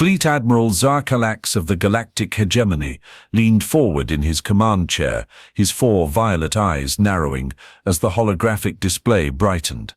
Fleet Admiral Zarkalax of the Galactic Hegemony leaned forward in his command chair, his four violet eyes narrowing as the holographic display brightened.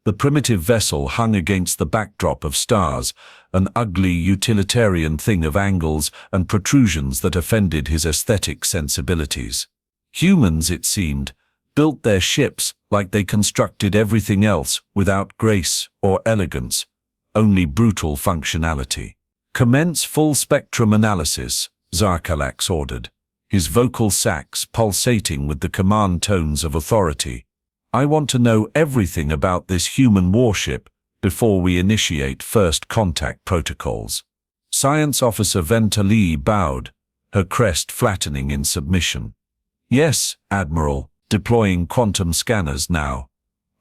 The primitive vessel hung against the backdrop of stars, an ugly utilitarian thing of angles and protrusions that offended his aesthetic sensibilities. Humans, it seemed, built their ships like they constructed everything else without grace or elegance, only brutal functionality. "Commence full-spectrum analysis," Zarkalax ordered, his vocal sacs pulsating with the command tones of authority. "I want to know everything about this human warship before we initiate first contact protocols." Science Officer Ventali bowed, her crest flattening in submission. "Yes, Admiral, deploying quantum scanners now."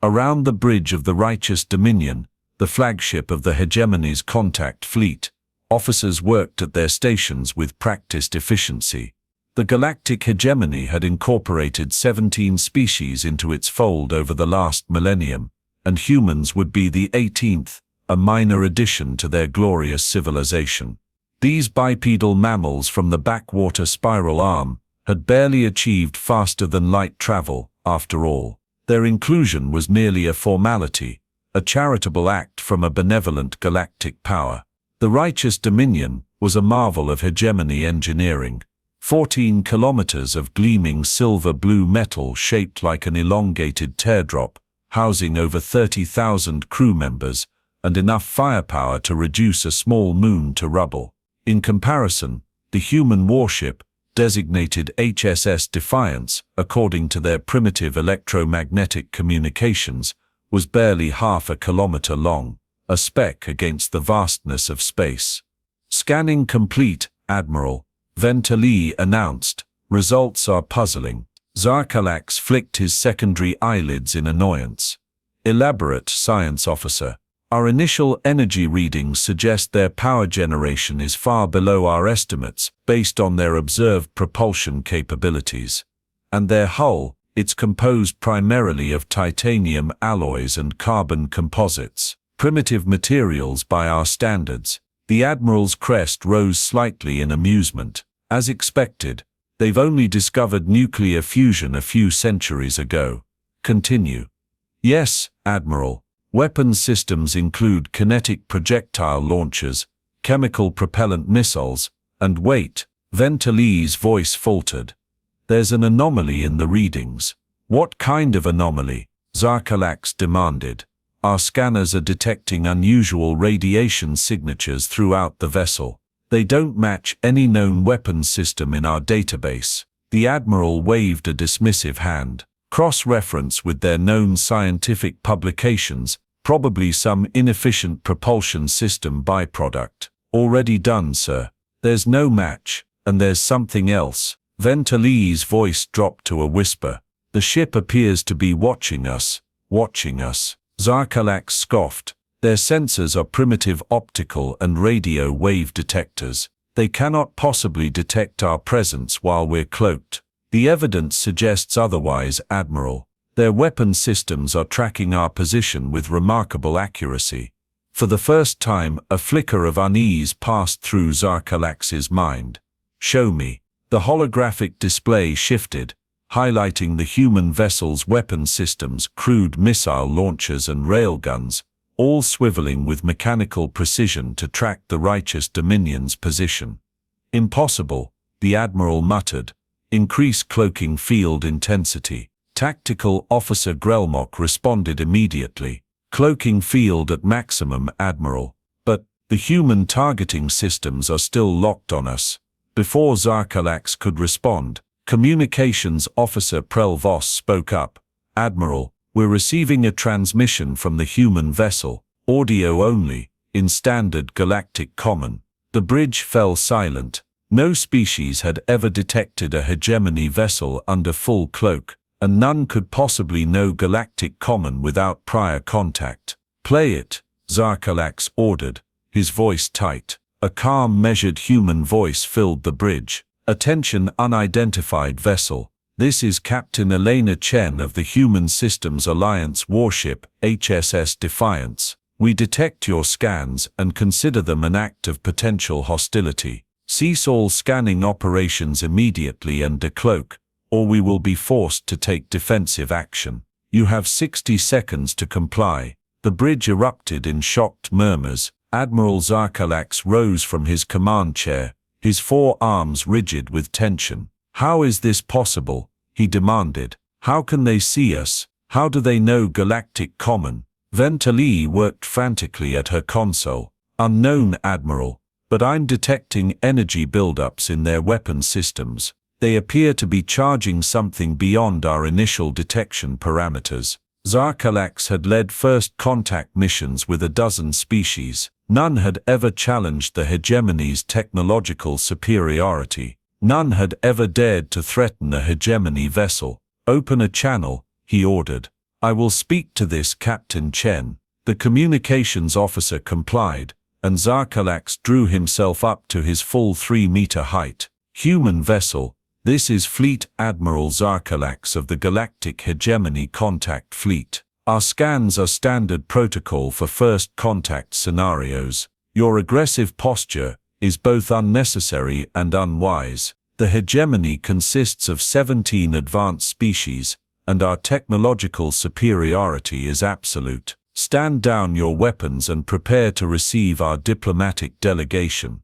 Around the bridge of the Righteous Dominion, the flagship of the Hegemony's contact fleet, officers worked at their stations with practiced efficiency. The Galactic Hegemony had incorporated 17 species into its fold over the last millennium, and humans would be the 18th, a minor addition to their glorious civilization. These bipedal mammals from the backwater spiral arm had barely achieved faster-than-light travel, after all. Their inclusion was merely a formality, a charitable act from a benevolent galactic power. The Righteous Dominion was a marvel of hegemony engineering. 14 kilometers of gleaming silver-blue metal shaped like an elongated teardrop, housing over 30,000 crew members, and enough firepower to reduce a small moon to rubble. In comparison, the human warship, designated HSS Defiance, according to their primitive electromagnetic communications, was barely half a kilometer long, a speck against the vastness of space. "Scanning complete, Admiral," Ventali announced. "Results are puzzling." Zarkalax flicked his secondary eyelids in annoyance. "Elaborate, Science Officer. Our initial energy readings suggest their power generation is far below our estimates based on their observed propulsion capabilities. And their hull, it's composed primarily of titanium alloys and carbon composites. Primitive materials by our standards." The Admiral's crest rose slightly in amusement. "As expected, they've only discovered nuclear fusion a few centuries ago." "Continue." "Yes, Admiral. Weapons systems include kinetic projectile launchers, chemical propellant missiles, and wait." Ventali's voice faltered. "There's an anomaly in the readings." "What kind of anomaly?" Zarkalax demanded. "Our scanners are detecting unusual radiation signatures throughout the vessel. They don't match any known weapons system in our database." The Admiral waved a dismissive hand. "Cross-reference with their known scientific publications, probably some inefficient propulsion system byproduct." "Already done, sir." "There's no match, and there's something else." Ventali's voice dropped to a whisper. "The ship appears to be watching us." "Watching us?" Zarkalax scoffed. "Their sensors are primitive optical and radio wave detectors. They cannot possibly detect our presence while we're cloaked." "The evidence suggests otherwise, Admiral. Their weapon systems are tracking our position with remarkable accuracy." For the first time, a flicker of unease passed through Zarkalax's mind. "Show me." The holographic display shifted, highlighting the human vessel's weapon systems, crude missile launchers and railguns, all swiveling with mechanical precision to track the Righteous Dominion's position. "Impossible," the Admiral muttered. "Increase cloaking field intensity." Tactical Officer Grelmok responded immediately. "Cloaking field at maximum, Admiral. But the human targeting systems are still locked on us." Before Zarkalax could respond, Communications Officer Prelvos spoke up. "Admiral, we're receiving a transmission from the human vessel, audio only, in standard galactic common." The bridge fell silent. No species had ever detected a hegemony vessel under full cloak, and none could possibly know galactic common without prior contact. "Play it," Zarkalax ordered, his voice tight. A calm, measured human voice filled the bridge. "Attention, unidentified vessel. This is Captain Elena Chen of the Human Systems Alliance warship, HSS Defiance. We detect your scans and consider them an act of potential hostility. Cease all scanning operations immediately and decloak, or we will be forced to take defensive action. You have 60 seconds to comply." The bridge erupted in shocked murmurs. Admiral Zarkalax rose from his command chair, his forearms rigid with tension. "How is this possible?" he demanded. "How can they see us? How do they know galactic common?" Ventali worked frantically at her console. "Unknown, Admiral, but I'm detecting energy buildups in their weapon systems. They appear to be charging something beyond our initial detection parameters." Zarkalax had led first contact missions with a dozen species. None had ever challenged the hegemony's technological superiority. None had ever dared to threaten a hegemony vessel. "Open a channel," he ordered. "I will speak to this Captain Chen." The communications officer complied, and Zarkalax drew himself up to his full 3-meter height. "Human vessel, this is Fleet Admiral Zarkalax of the Galactic Hegemony Contact Fleet. Our scans are standard protocol for first contact scenarios. Your aggressive posture is both unnecessary and unwise. The hegemony consists of 17 advanced species, and our technological superiority is absolute. Stand down your weapons and prepare to receive our diplomatic delegation."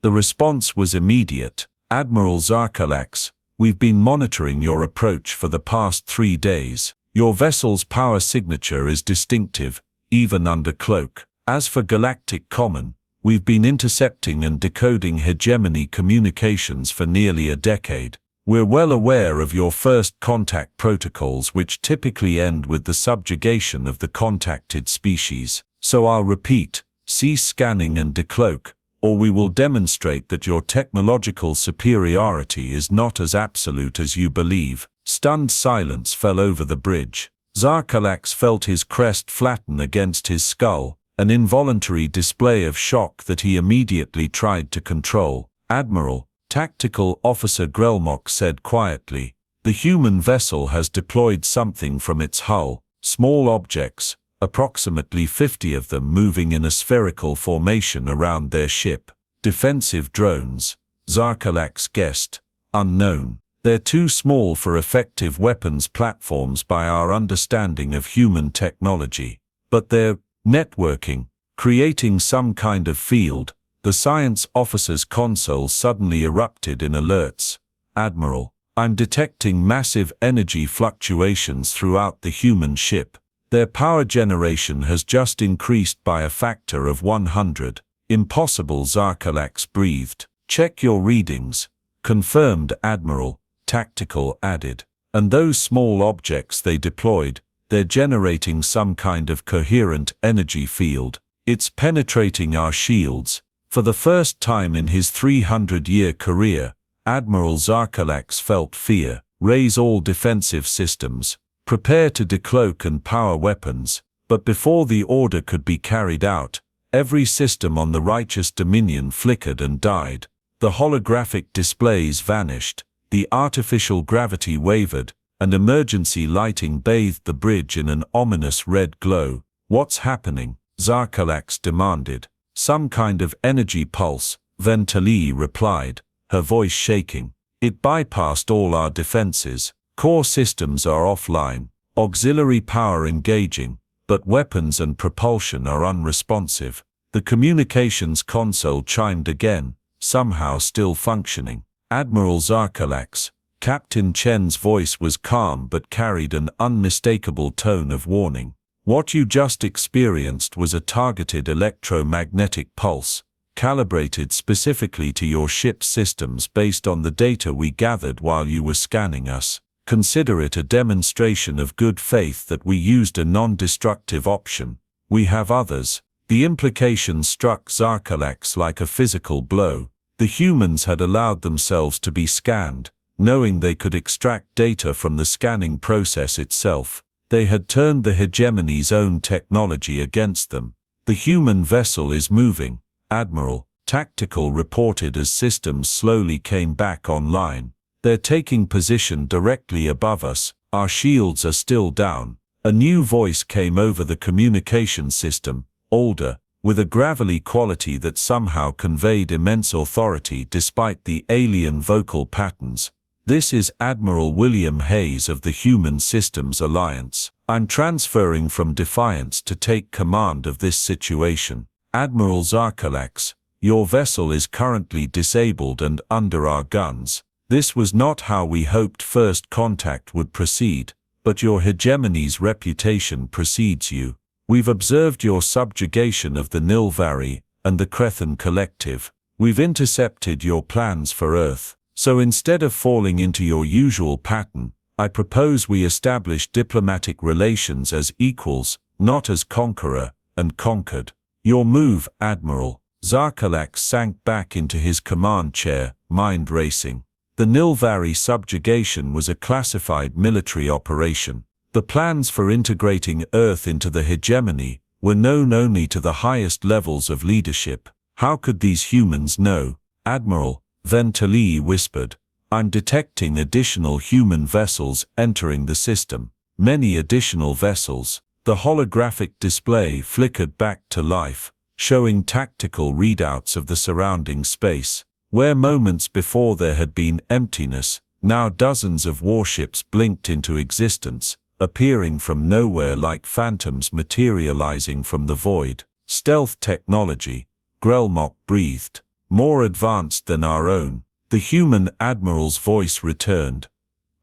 The response was immediate. "Admiral Zarkalax, we've been monitoring your approach for the past 3 days. Your vessel's power signature is distinctive, even under cloak. As for galactic common, we've been intercepting and decoding hegemony communications for nearly a decade. We're well aware of your first contact protocols, which typically end with the subjugation of the contacted species. So I'll repeat, cease scanning and decloak, or we will demonstrate that your technological superiority is not as absolute as you believe." Stunned silence fell over the bridge. Zarkalax felt his crest flatten against his skull, an involuntary display of shock that he immediately tried to control. "Admiral," Tactical Officer Grelmok said quietly, "the human vessel has deployed something from its hull. Small objects, approximately 50 of them moving in a spherical formation around their ship. Defensive drones," Zarkalax guessed. "Unknown. They're too small for effective weapons platforms by our understanding of human technology. But they're networking, creating some kind of field." The science officer's console suddenly erupted in alerts. "Admiral, I'm detecting massive energy fluctuations throughout the human ship. Their power generation has just increased by a factor of 100. "Impossible," Zarkalax breathed. "Check your readings." "Confirmed, Admiral," Tactical added. "And those small objects they deployed, they're generating some kind of coherent energy field. It's penetrating our shields." For the first time in his 300-year career, Admiral Zarkalax felt fear. "Raise all defensive systems. Prepare to decloak and power weapons." But before the order could be carried out, every system on the Righteous Dominion flickered and died. The holographic displays vanished, the artificial gravity wavered, and emergency lighting bathed the bridge in an ominous red glow. "What's happening?" Zarkalax demanded. "Some kind of energy pulse," Ventali replied, her voice shaking. "It bypassed all our defenses. Core systems are offline, auxiliary power engaging, but weapons and propulsion are unresponsive." The communications console chimed again, somehow still functioning. "Admiral Zarkalax," Captain Chen's voice was calm but carried an unmistakable tone of warning. "What you just experienced was a targeted electromagnetic pulse, calibrated specifically to your ship's systems based on the data we gathered while you were scanning us. Consider it a demonstration of good faith that we used a non-destructive option. We have others." The implication struck Zarkalax like a physical blow. The humans had allowed themselves to be scanned, knowing they could extract data from the scanning process itself. They had turned the hegemony's own technology against them. "The human vessel is moving, Admiral," Tactical reported as systems slowly came back online. "They're taking position directly above us. Our shields are still down." A new voice came over the communication system. older, with a gravelly quality that somehow conveyed immense authority despite the alien vocal patterns. "This is Admiral William Hayes of the Human Systems Alliance. I'm transferring from Defiance to take command of this situation. Admiral Zarkalax, your vessel is currently disabled and under our guns. This was not how we hoped first contact would proceed, but your hegemony's reputation precedes you. We've observed your subjugation of the Nilvari and the Crethan Collective. We've intercepted your plans for Earth. So instead of falling into your usual pattern, I propose we establish diplomatic relations as equals, not as conqueror and conquered." "Your move, Admiral." Zarkalax sank back into his command chair, mind racing. The Nilvari subjugation was a classified military operation. The plans for integrating Earth into the hegemony were known only to the highest levels of leadership. How could these humans know? "Admiral," Ventili whispered, "I'm detecting additional human vessels entering the system. Many additional vessels." The holographic display flickered back to life, showing tactical readouts of the surrounding space. Where moments before there had been emptiness, now dozens of warships blinked into existence, appearing from nowhere like phantoms materializing from the void. "Stealth technology," Grelmok breathed, "more advanced than our own." The human admiral's voice returned.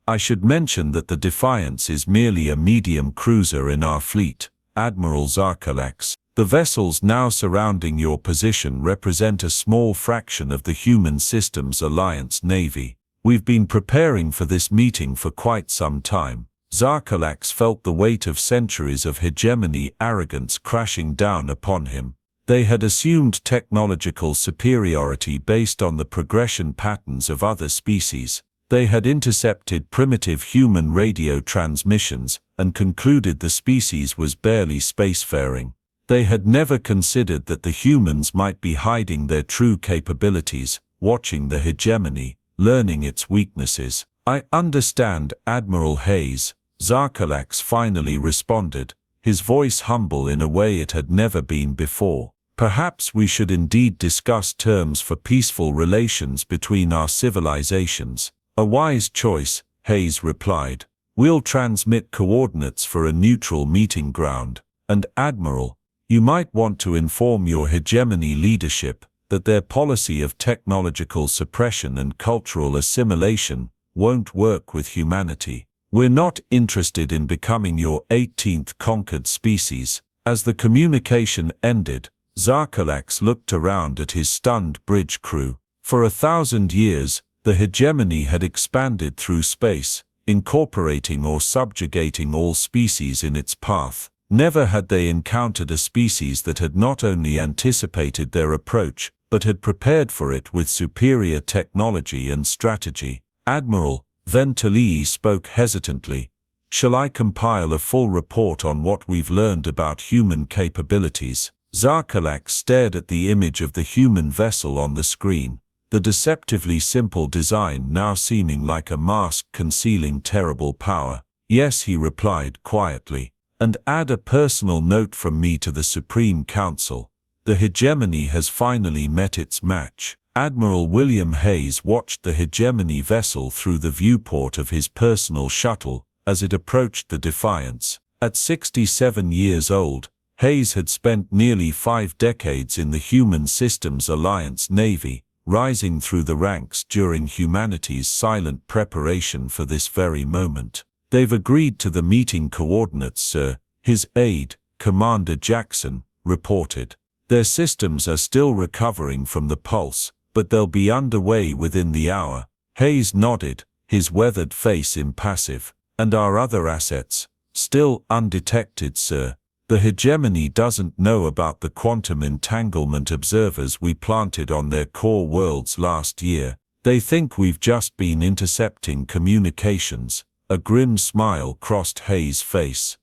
"I should mention that the Defiance is merely a medium cruiser in our fleet, Admiral Zarkalax. The vessels now surrounding your position represent a small fraction of the Human Systems Alliance Navy. We've been preparing for this meeting for quite some time." Zarkalax felt the weight of centuries of hegemony arrogance crashing down upon him. They had assumed technological superiority based on the progression patterns of other species. They had intercepted primitive human radio transmissions and concluded the species was barely spacefaring. They had never considered that the humans might be hiding their true capabilities, watching the hegemony, learning its weaknesses. "I understand, Admiral Hayes," Zarkalax finally responded, his voice humble in a way it had never been before. "Perhaps we should indeed discuss terms for peaceful relations between our civilizations." "A wise choice," Hayes replied. "We'll transmit coordinates for a neutral meeting ground. And Admiral, you might want to inform your hegemony leadership that their policy of technological suppression and cultural assimilation won't work with humanity. We're not interested in becoming your 18th conquered species." As the communication ended, Zarkalax looked around at his stunned bridge crew. For 1,000 years, the hegemony had expanded through space, incorporating or subjugating all species in its path. Never had they encountered a species that had not only anticipated their approach, but had prepared for it with superior technology and strategy. "Admiral," Ventili spoke hesitantly, "shall I compile a full report on what we've learned about human capabilities?" Zarkalax stared at the image of the human vessel on the screen, the deceptively simple design now seeming like a mask concealing terrible power. "Yes," he replied quietly. "And add a personal note from me to the Supreme Council. The hegemony has finally met its match." Admiral William Hayes watched the hegemony vessel through the viewport of his personal shuttle as it approached the Defiance. At 67 years old, Hayes had spent nearly 5 decades in the Human Systems Alliance Navy, rising through the ranks during humanity's silent preparation for this very moment. "They've agreed to the meeting coordinates, sir," his aide, Commander Jackson, reported. "Their systems are still recovering from the pulse, but they'll be underway within the hour." Hayes nodded, his weathered face impassive. "And our other assets?" "Still undetected, sir. The hegemony doesn't know about the quantum entanglement observers we planted on their core worlds last year. They think we've just been intercepting communications." A grim smile crossed Hayes' face.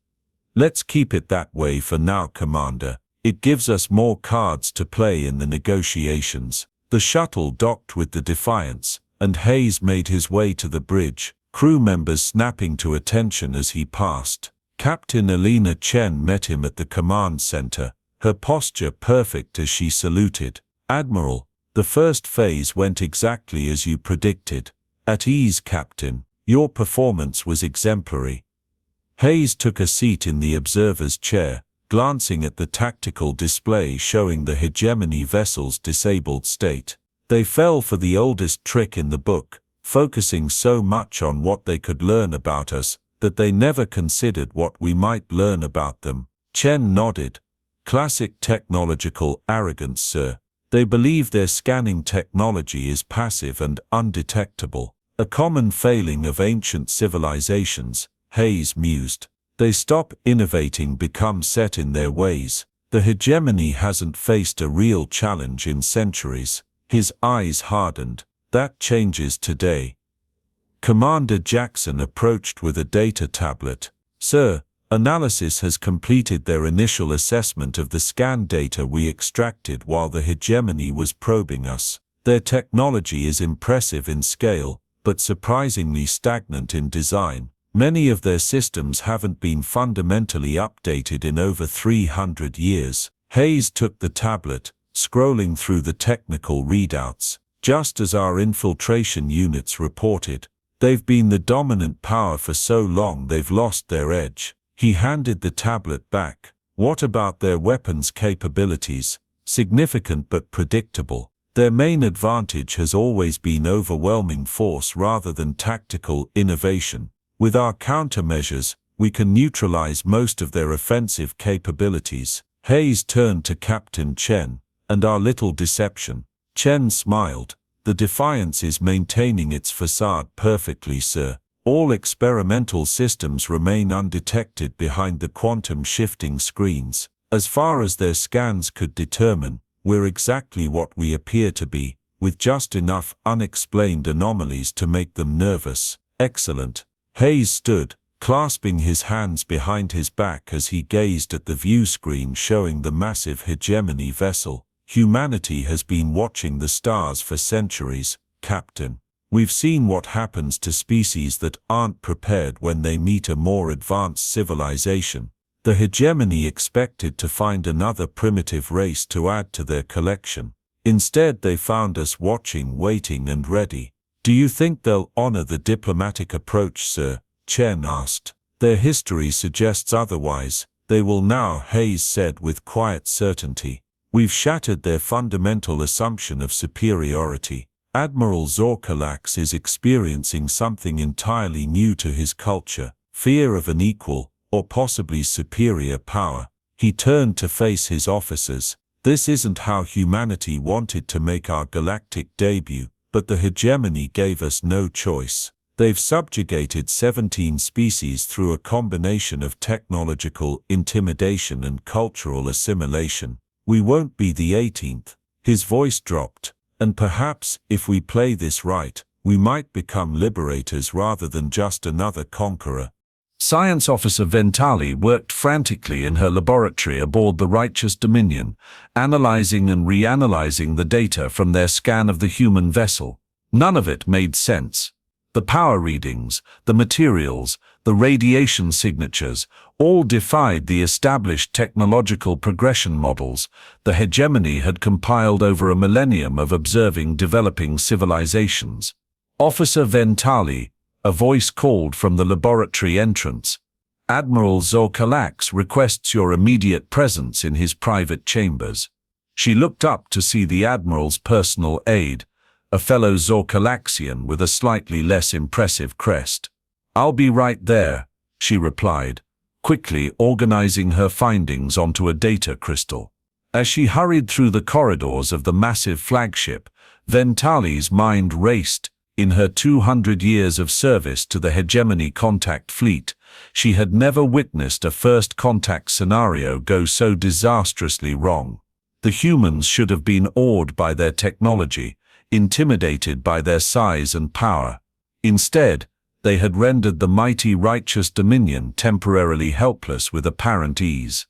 "Let's keep it that way for now, Commander. It gives us more cards to play in the negotiations." The shuttle docked with the Defiance, and Hayes made his way to the bridge, crew members snapping to attention as he passed. Captain Alina Chen met him at the command center, her posture perfect as she saluted. "Admiral, the first phase went exactly as you predicted. At ease, Captain. Your performance was exemplary." Hayes took a seat in the observer's chair, glancing at the tactical display showing the hegemony vessel's disabled state. They fell for the oldest trick in the book, focusing so much on what they could learn about us that they never considered what we might learn about them. Chen nodded. "Classic technological arrogance, sir. They believe their scanning technology is passive and undetectable. A common failing of ancient civilizations," Hayes mused. "They stop innovating, become set in their ways. The hegemony hasn't faced a real challenge in centuries." His eyes hardened. "That changes today." Commander Jackson approached with a data tablet. "Sir, analysis has completed their initial assessment of the scan data we extracted while the hegemony was probing us. Their technology is impressive in scale, but surprisingly stagnant in design. Many of their systems haven't been fundamentally updated in over 300 years. Hayes took the tablet, scrolling through the technical readouts. "Just as our infiltration units reported. They've been the dominant power for so long they've lost their edge." He handed the tablet back. "What about their weapons capabilities?" "Significant but predictable. Their main advantage has always been overwhelming force rather than tactical innovation. With our countermeasures, we can neutralize most of their offensive capabilities." Hayes turned to Captain Chen. "And our little deception?" Chen smiled. "The Defiance is maintaining its facade perfectly, sir. All experimental systems remain undetected behind the quantum shifting screens. As far as their scans could determine, we're exactly what we appear to be, with just enough unexplained anomalies to make them nervous." "Excellent." Hayes stood, clasping his hands behind his back as he gazed at the view screen showing the massive hegemony vessel. "Humanity has been watching the stars for centuries, Captain. We've seen what happens to species that aren't prepared when they meet a more advanced civilization. The hegemony expected to find another primitive race to add to their collection. Instead, they found us watching, waiting and ready." "Do you think they'll honor the diplomatic approach, sir?" Chen asked. "Their history suggests otherwise. They will now," Hayes said with quiet certainty. "We've shattered their fundamental assumption of superiority. Admiral Zorkalax is experiencing something entirely new to his culture, fear of an equal, or possibly superior power." He turned to face his officers. "This isn't how humanity wanted to make our galactic debut, but the hegemony gave us no choice. They've subjugated 17 species through a combination of technological intimidation and cultural assimilation. We won't be the 18th. His voice dropped. "And perhaps, if we play this right, we might become liberators rather than just another conqueror." Science Officer Ventali worked frantically in her laboratory aboard the Righteous Dominion, analyzing and reanalyzing the data from their scan of the human vessel. None of it made sense. The power readings, the materials, the radiation signatures, all defied the established technological progression models the hegemony had compiled over a millennium of observing developing civilizations. "Officer Ventali," a voice called from the laboratory entrance. "Admiral Zorkalax requests your immediate presence in his private chambers." She looked up to see the Admiral's personal aide, a fellow Zorkalaxian with a slightly less impressive crest. "I'll be right there," she replied, quickly organizing her findings onto a data crystal. As she hurried through the corridors of the massive flagship, Ventali's mind raced. In her 200 years of service to the hegemony contact fleet, she had never witnessed a first contact scenario go so disastrously wrong. The humans should have been awed by their technology, intimidated by their size and power. Instead, they had rendered the mighty Righteous Dominion temporarily helpless with apparent ease.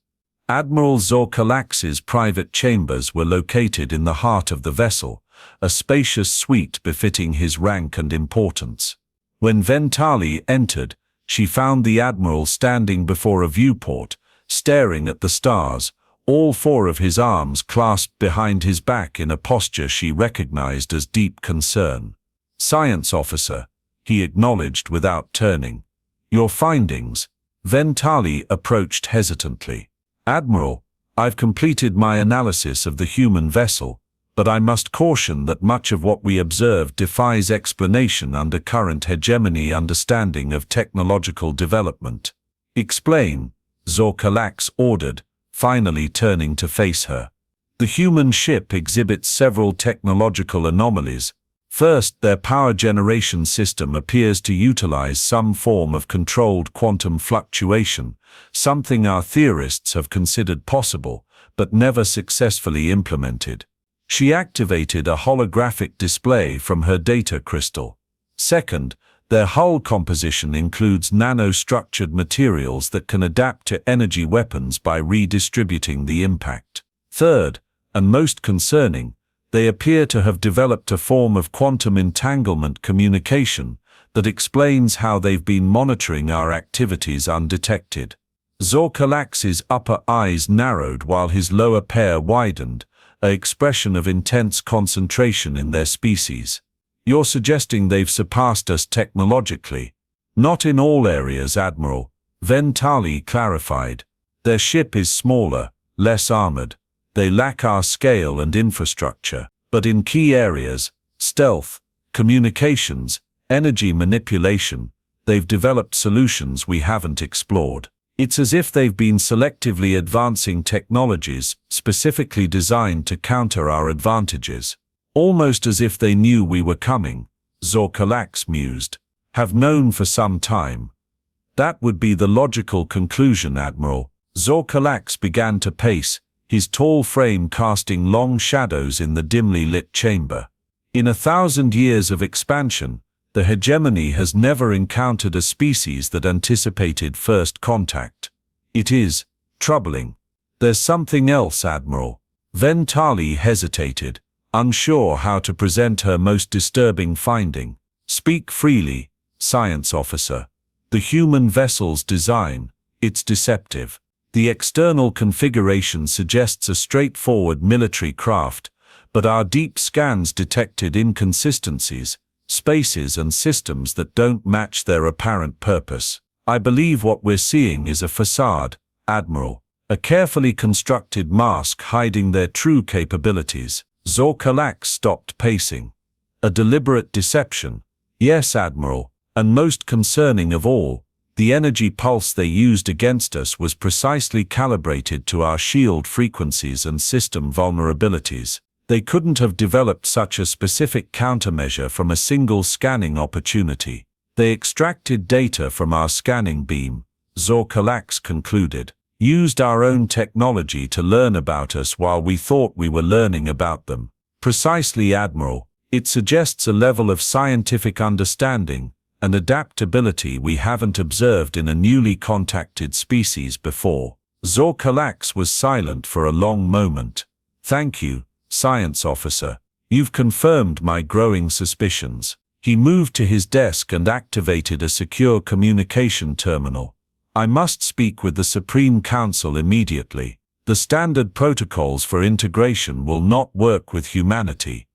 Admiral Zorkalax's private chambers were located in the heart of the vessel, a spacious suite befitting his rank and importance. When Ventali entered, she found the Admiral standing before a viewport, staring at the stars, all four of his arms clasped behind his back in a posture she recognized as deep concern. "Science officer," he acknowledged without turning. "Your findings?" Ventali approached hesitantly. "Admiral, I've completed my analysis of the human vessel, but I must caution that much of what we observed defies explanation under current hegemony understanding of technological development." "Explain," Zorkalax ordered, finally turning to face her. "The human ship exhibits several technological anomalies. First, their power generation system appears to utilize some form of controlled quantum fluctuation, something our theorists have considered possible, but never successfully implemented. She activated a holographic display from her data crystal. Second, their hull composition includes nanostructured materials that can adapt to energy weapons by redistributing the impact. Third, and most concerning, they appear to have developed a form of quantum entanglement communication that explains how they've been monitoring our activities undetected." Zorkalax's upper eyes narrowed while his lower pair widened, an expression of intense concentration in their species. "You're suggesting they've surpassed us technologically?" "Not in all areas, Admiral," Ventali clarified. "Their ship is smaller, less armored. They lack our scale and infrastructure, but in key areas, stealth, communications, energy manipulation, they've developed solutions we haven't explored. It's as if they've been selectively advancing technologies specifically designed to counter our advantages. Almost as if they knew we were coming," Zorkalax mused. "Have known for some time." "That would be the logical conclusion, Admiral." Zorkalax began to pace, his tall frame casting long shadows in the dimly lit chamber. "In 1,000 years of expansion, the hegemony has never encountered a species that anticipated first contact. It is troubling." "There's something else, Admiral." Ventali hesitated, unsure how to present her most disturbing finding. "Speak freely, science officer." "The human vessel's design, it's deceptive. The external configuration suggests a straightforward military craft, but our deep scans detected inconsistencies, spaces and systems that don't match their apparent purpose. I believe what we're seeing is a facade, Admiral, a carefully constructed mask hiding their true capabilities." Zorkalax stopped pacing. "A deliberate deception?" "Yes, Admiral, and most concerning of all, the energy pulse they used against us was precisely calibrated to our shield frequencies and system vulnerabilities. They couldn't have developed such a specific countermeasure from a single scanning opportunity. They extracted data from our scanning beam," Zorkalax concluded, "used our own technology to learn about us while we thought we were learning about them." "Precisely, Admiral. It suggests a level of scientific understanding and adaptability we haven't observed in a newly contacted species before." Zorkalax was silent for a long moment. "Thank you, science officer. You've confirmed my growing suspicions." He moved to his desk and activated a secure communication terminal. "I must speak with the Supreme Council immediately. The standard protocols for integration will not work with humanity."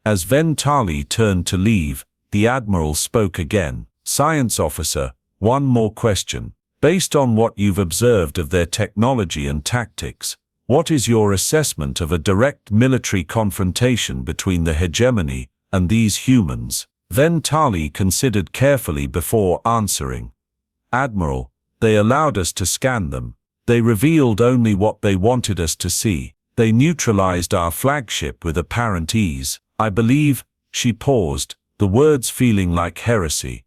As Ventali turned to leave, the Admiral spoke again. "Science officer, one more question. Based on what you've observed of their technology and tactics, what is your assessment of a direct military confrontation between the hegemony and these humans?" Ventali considered carefully before answering. "Admiral, they allowed us to scan them. They revealed only what they wanted us to see. They neutralized our flagship with apparent ease. I believe," she paused, the words feeling like heresy,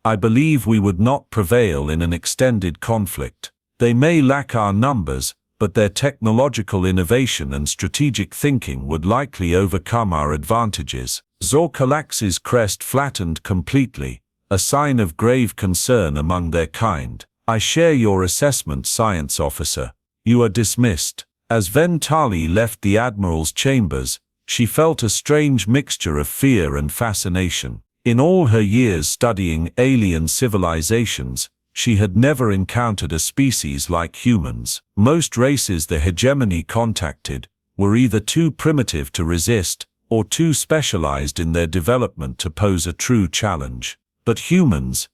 "I believe we would not prevail in an extended conflict. They may lack our numbers, but their technological innovation and strategic thinking would likely overcome our advantages." Zorkalax's crest flattened completely, a sign of grave concern among their kind. "I share your assessment, science officer. You are dismissed." As Ventali left the Admiral's chambers, she felt a strange mixture of fear and fascination. In all her years studying alien civilizations, She had never encountered a species like humans. Most races the hegemony contacted were either too primitive to resist or too specialized in their development to pose a true challenge. But humans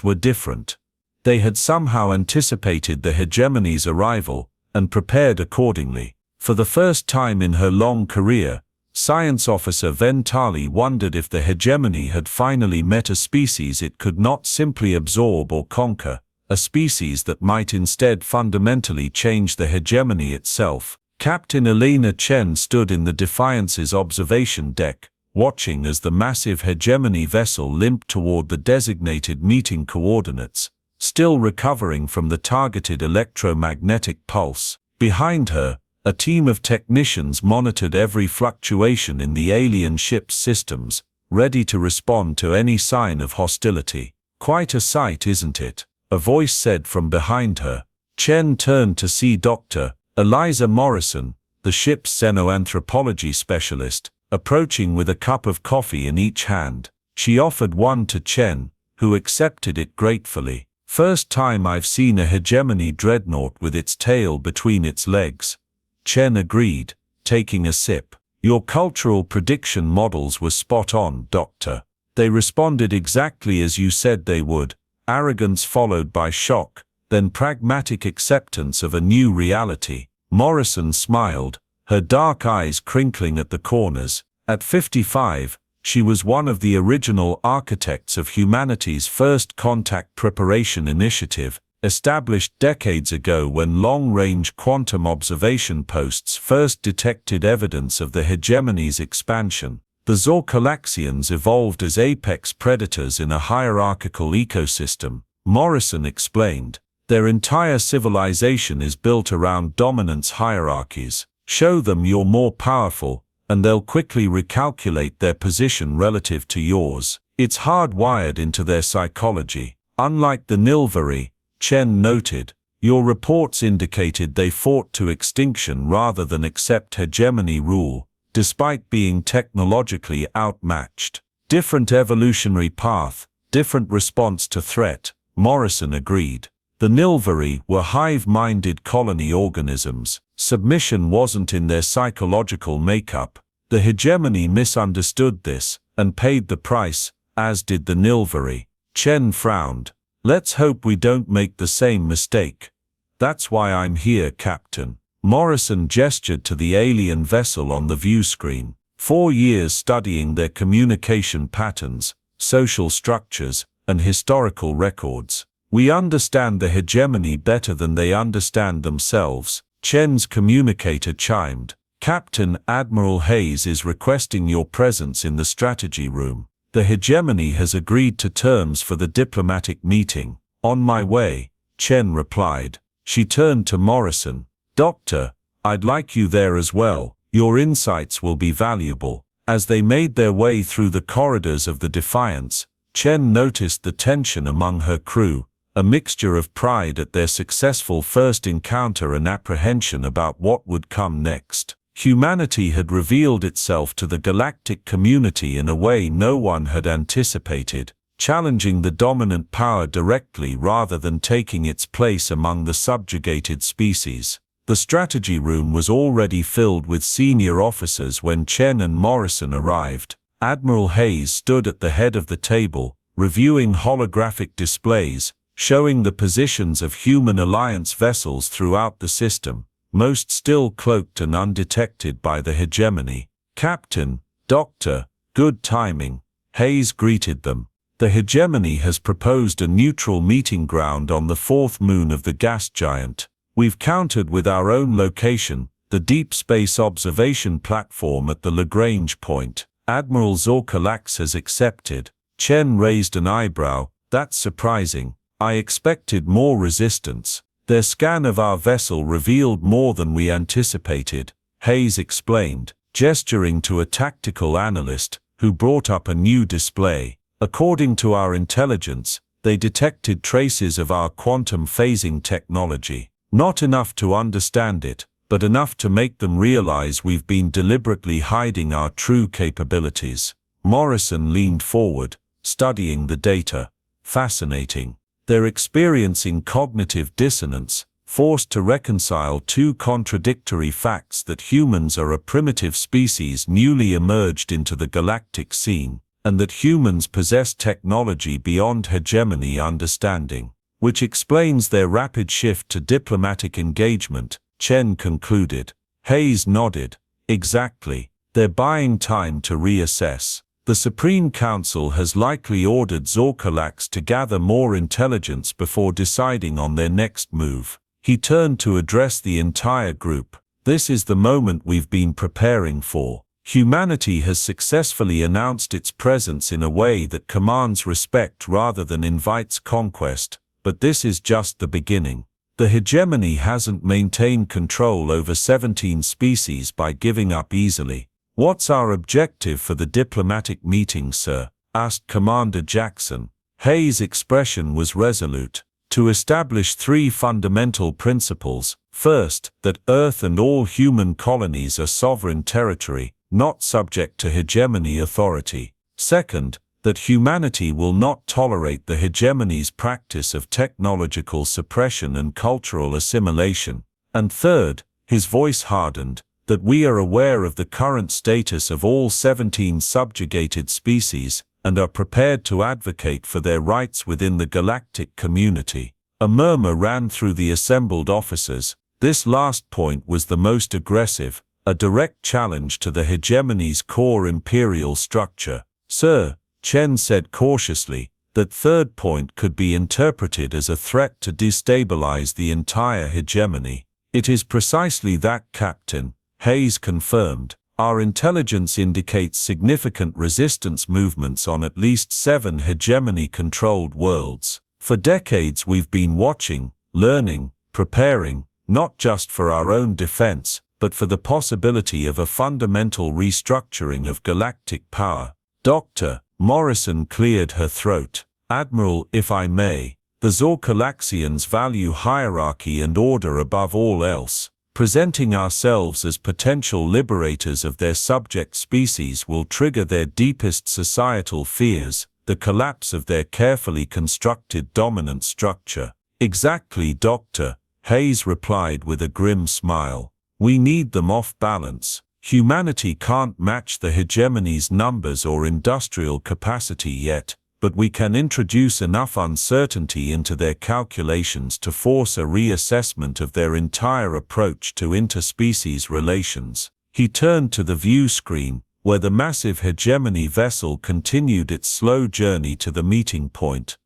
were different. They had somehow anticipated the hegemony's arrival and prepared accordingly. For the first time in her long career, Science Officer Ventali wondered if the hegemony had finally met a species it could not simply absorb or conquer, a species that might instead fundamentally change the hegemony itself. Captain Elena Chen stood in the Defiance's observation deck, watching as the massive hegemony vessel limped toward the designated meeting coordinates, still recovering from the targeted electromagnetic pulse. Behind her, a team of technicians monitored every fluctuation in the alien ship's systems, ready to respond to any sign of hostility. "Quite a sight, isn't it?" a voice said from behind her. Chen turned to see Dr. Eliza Morrison, the ship's xenoanthropology specialist, approaching with a cup of coffee in each hand. She offered one to Chen, who accepted it gratefully. "First time I've seen a hegemony dreadnought with its tail between its legs," Chen agreed, taking a sip. "Your cultural prediction models were spot on, Doctor. They responded exactly as you said they would, arrogance followed by shock, then pragmatic acceptance of a new reality." Morrison smiled, her dark eyes crinkling at the corners. At 55, she was one of the original architects of humanity's first contact preparation initiative, established decades ago when long-range quantum observation posts first detected evidence of the hegemony's expansion. The Zorkalaxians evolved as apex predators in a hierarchical ecosystem, Morrison explained. Their entire civilization is built around dominance hierarchies. Show them you're more powerful, and they'll quickly recalculate their position relative to yours. It's hardwired into their psychology. Unlike the Nilvari, Chen noted, your reports indicated they fought to extinction rather than accept hegemony rule, despite being technologically outmatched. Different evolutionary path, different response to threat, Morrison agreed. The Nilvari were hive-minded colony organisms. Submission wasn't in their psychological makeup. The hegemony misunderstood this, and paid the price, as did the Nilvari. Chen frowned. "Let's hope we don't make the same mistake. That's why I'm here, Captain." Morrison gestured to the alien vessel on the view screen. 4 years studying their communication patterns, social structures, and historical records. "We understand the hegemony better than they understand themselves," Chen's communicator chimed. "Captain Admiral Hayes is requesting your presence in the strategy room. The hegemony has agreed to terms for the diplomatic meeting." "On my way," Chen replied. She turned to Morrison. "Doctor, I'd like you there as well. Your insights will be valuable." As they made their way through the corridors of the Defiance, Chen noticed the tension among her crew, a mixture of pride at their successful first encounter and apprehension about what would come next. Humanity had revealed itself to the galactic community in a way no one had anticipated, challenging the dominant power directly rather than taking its place among the subjugated species. The strategy room was already filled with senior officers when Chen and Morrison arrived. Admiral Hayes stood at the head of the table, reviewing holographic displays, showing the positions of human alliance vessels throughout the system, most still cloaked and undetected by the hegemony. "Captain, Doctor, good timing," Hayes greeted them. "The hegemony has proposed a neutral meeting ground on the fourth moon of the gas giant. We've countered with our own location, the Deep Space Observation Platform at the Lagrange Point. Admiral Zorkalax has accepted." Chen raised an eyebrow. "That's surprising. I expected more resistance." "Their scan of our vessel revealed more than we anticipated," Hayes explained, gesturing to a tactical analyst, who brought up a new display. "According to our intelligence, they detected traces of our quantum phasing technology. Not enough to understand it, but enough to make them realize we've been deliberately hiding our true capabilities." Morrison leaned forward, studying the data. "Fascinating. They're experiencing cognitive dissonance, forced to reconcile two contradictory facts: that humans are a primitive species newly emerged into the galactic scene, and that humans possess technology beyond hegemony understanding, which explains their rapid shift to diplomatic engagement, Chen concluded. Hayes nodded. Exactly. They're buying time to reassess. The Supreme Council has likely ordered Zorkalax to gather more intelligence before deciding on their next move. He turned to address the entire group. This is the moment we've been preparing for. Humanity has successfully announced its presence in a way that commands respect rather than invites conquest, but this is just the beginning. The hegemony hasn't maintained control over 17 species by giving up easily. "What's our objective for the diplomatic meeting, sir?" asked Commander Jackson. Hayes' expression was resolute. "To establish three fundamental principles. First, that Earth and all human colonies are sovereign territory, not subject to hegemony authority. Second, that humanity will not tolerate the hegemony's practice of technological suppression and cultural assimilation. And third," his voice hardened, "that we are aware of the current status of all 17 subjugated species, and are prepared to advocate for their rights within the galactic community." A murmur ran through the assembled officers. This last point was the most aggressive, a direct challenge to the hegemony's core imperial structure. "Sir," Chen said cautiously, "that third point could be interpreted as a threat to destabilize the entire hegemony." "It is precisely that, Captain," Hayes confirmed. "Our intelligence indicates significant resistance movements on at least 7 hegemony-controlled worlds. For decades we've been watching, learning, preparing, not just for our own defense, but for the possibility of a fundamental restructuring of galactic power." "Dr." Morrison cleared her throat. "Admiral, if I may, the Zorkalaxians value hierarchy and order above all else. Presenting ourselves as potential liberators of their subject species will trigger their deepest societal fears, the collapse of their carefully constructed dominant structure." "Exactly, Doctor," Hayes replied with a grim smile. "We need them off balance. Humanity can't match the hegemony's numbers or industrial capacity yet, but we can introduce enough uncertainty into their calculations to force a reassessment of their entire approach to interspecies relations." He turned to the view screen, where the massive hegemony vessel continued its slow journey to the meeting point.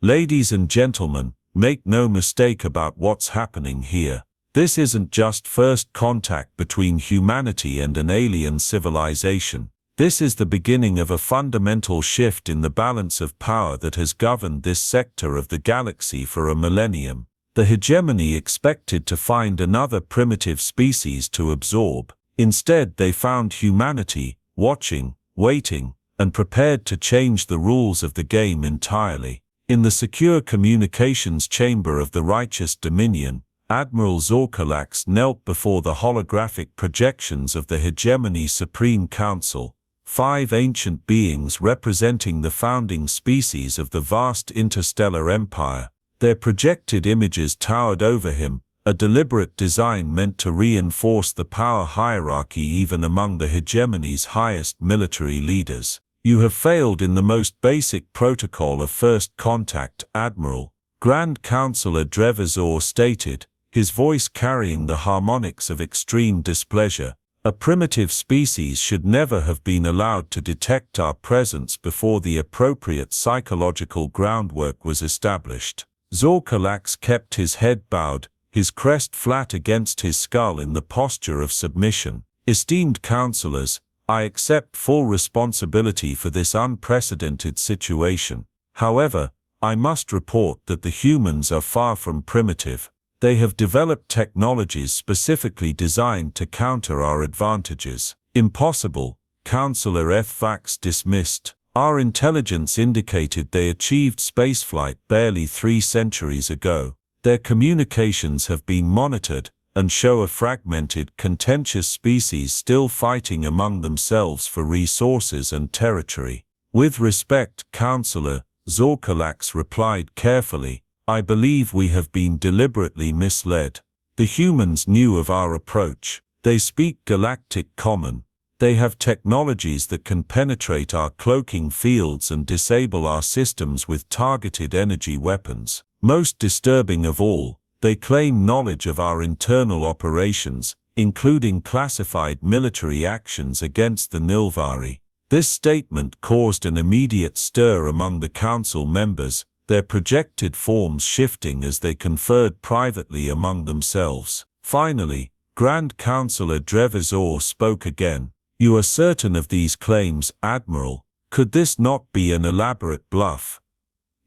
"Ladies and gentlemen, make no mistake about what's happening here. This isn't just first contact between humanity and an alien civilization. This is the beginning of a fundamental shift in the balance of power that has governed this sector of the galaxy for a millennium. The hegemony expected to find another primitive species to absorb. Instead, they found humanity, watching, waiting, and prepared to change the rules of the game entirely." In the secure communications chamber of the Righteous Dominion, Admiral Zorkalax knelt before the holographic projections of the Hegemony Supreme Council, 5 ancient beings representing the founding species of the vast interstellar empire. Their projected images towered over him, a deliberate design meant to reinforce the power hierarchy even among the hegemony's highest military leaders. "You have failed in the most basic protocol of first contact, Admiral," Grand Counselor Drevizor stated, his voice carrying the harmonics of extreme displeasure. "A primitive species should never have been allowed to detect our presence before the appropriate psychological groundwork was established." Zorkalax kept his head bowed, his crest flat against his skull in the posture of submission. "Esteemed counselors, I accept full responsibility for this unprecedented situation. However, I must report that the humans are far from primitive. They have developed technologies specifically designed to counter our advantages." "Impossible," Counselor Ethvax dismissed. "Our intelligence indicated they achieved spaceflight barely 3 centuries ago. Their communications have been monitored, and show a fragmented, contentious species still fighting among themselves for resources and territory." "With respect, Counselor," Zorkalax replied carefully, I believe we have been deliberately misled. The humans knew of our approach. They speak galactic common. They have technologies that can penetrate our cloaking fields and disable our systems with targeted energy weapons. Most disturbing of all, they claim knowledge of our internal operations, including classified military actions against the Nilvari. This statement caused an immediate stir among the council members, their projected forms shifting as they conferred privately among themselves. Finally, Grand Councillor Drevizor spoke again. "You are certain of these claims, Admiral? Could this not be an elaborate bluff?"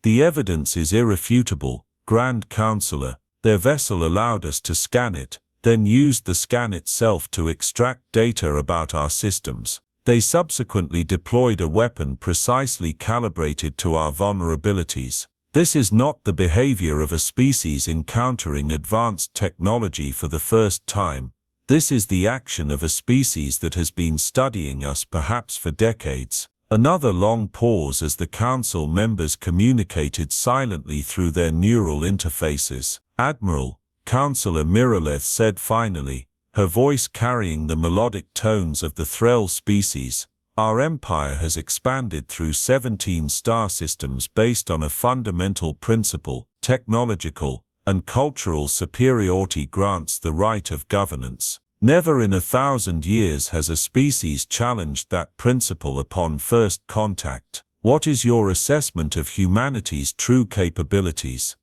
"The evidence is irrefutable, Grand Councillor. Their vessel allowed us to scan it, then used the scan itself to extract data about our systems. They subsequently deployed a weapon precisely calibrated to our vulnerabilities. This is not the behavior of a species encountering advanced technology for the first time. This is the action of a species that has been studying us perhaps for decades." Another long pause as the council members communicated silently through their neural interfaces. "Admiral," Councillor Miraleth said finally, her voice carrying the melodic tones of the Threll species, "our empire has expanded through 17 star systems based on a fundamental principle: technological and cultural superiority grants the right of governance. Never in 1,000 years has a species challenged that principle upon first contact. What is your assessment of humanity's true capabilities?"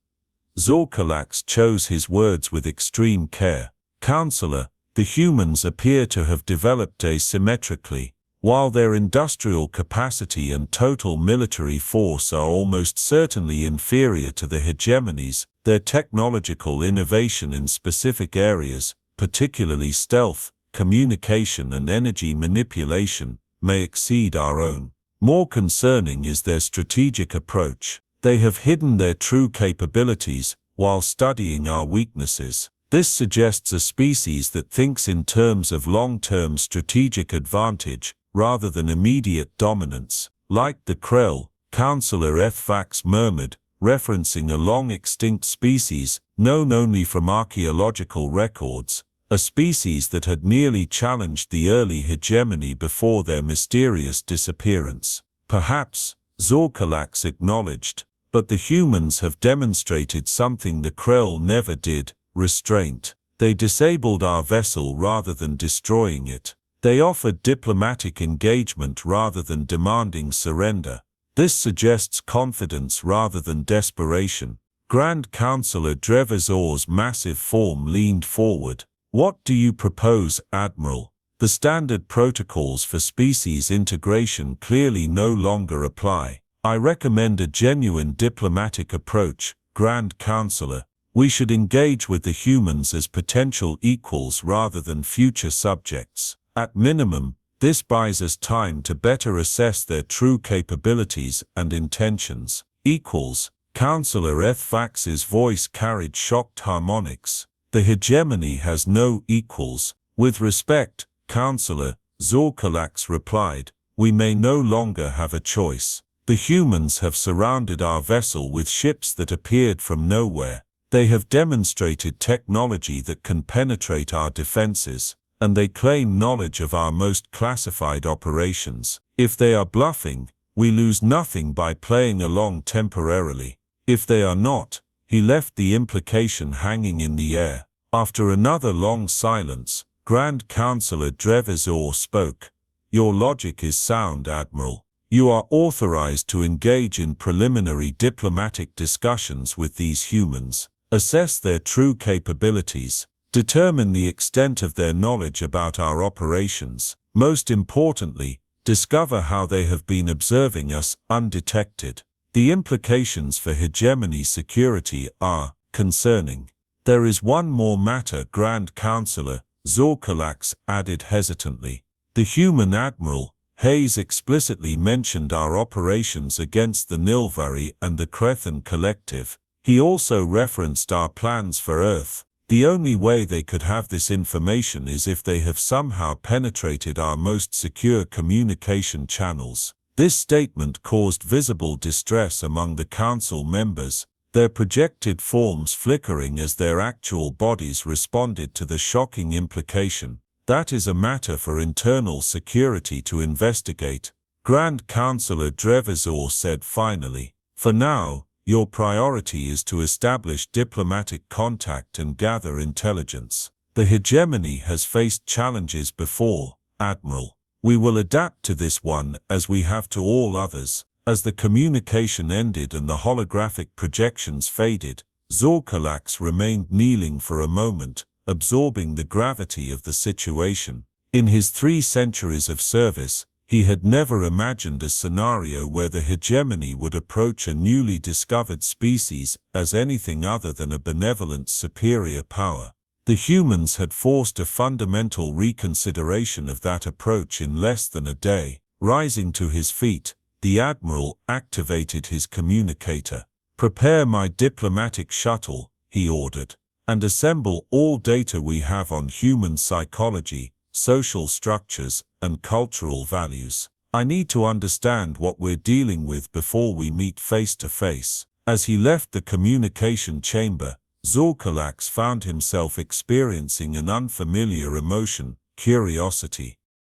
Zorkalax chose his words with extreme care. "Councillor, the humans appear to have developed asymmetrically. While their industrial capacity and total military force are almost certainly inferior to the hegemonies, their technological innovation in specific areas, particularly stealth, communication and energy manipulation, may exceed our own. More concerning is their strategic approach. They have hidden their true capabilities while studying our weaknesses. This suggests a species that thinks in terms of long-term strategic advantage rather than immediate dominance. Like the Krell," Councillor Ethvax murmured, referencing a long-extinct species known only from archaeological records, a species that had nearly challenged the early hegemony before their mysterious disappearance. "Perhaps," Zorkalax acknowledged, "but the humans have demonstrated something the Krell never did: restraint. They disabled our vessel rather than destroying it. They offered diplomatic engagement rather than demanding surrender. This suggests confidence rather than desperation." Grand Councillor Drevizor's massive form leaned forward. "What do you propose, Admiral? The standard protocols for species integration clearly no longer apply. I recommend a genuine diplomatic approach, Grand Councillor. We should engage with the humans as potential equals rather than future subjects. At minimum, this buys us time to better assess their true capabilities and intentions." "Equals?" Councillor Ethvax's voice carried shocked harmonics. "The hegemony has no equals. With respect, Councillor," Zorkalax replied, "we may no longer have a choice. The humans have surrounded our vessel with ships that appeared from nowhere. They have demonstrated technology that can penetrate our defenses, and they claim knowledge of our most classified operations. If they are bluffing, we lose nothing by playing along temporarily. If they are not," he left the implication hanging in the air. After another long silence, Grand Councillor Drevizor spoke. "Your logic is sound, Admiral. You are authorized to engage in preliminary diplomatic discussions with these humans, assess their true capabilities, determine the extent of their knowledge about our operations, most importantly, discover how they have been observing us undetected. The implications for hegemony security are concerning." "There is one more matter, Grand Councillor," Zorkalax added hesitantly. "The human Admiral, Hayes, explicitly mentioned our operations against the Nilvari and the Krethan Collective. He also referenced our plans for Earth. The only way they could have this information is if they have somehow penetrated our most secure communication channels." This statement caused visible distress among the council members. their projected forms flickering as their actual bodies responded to the shocking implication. That is a matter for internal security to investigate, Grand Counselor Drevizor said finally. For now, your priority is to establish diplomatic contact and gather intelligence. The hegemony has faced challenges before, Admiral. We will adapt to this one as we have to all others. As the communication ended and the holographic projections faded, Zorkalax remained kneeling for a moment, absorbing the gravity of the situation. In his 3 centuries of service, he had never imagined a scenario where the hegemony would approach a newly discovered species as anything other than a benevolent superior power. The humans had forced a fundamental reconsideration of that approach in less than a day. Rising to his feet, the Admiral activated his communicator. "Prepare my diplomatic shuttle," he ordered, "and assemble all data we have on human psychology, social structures, and cultural values. I need to understand what we're dealing with before we meet face to face." As he left the communication chamber, Zorkalax found himself experiencing an unfamiliar emotion, curiosity.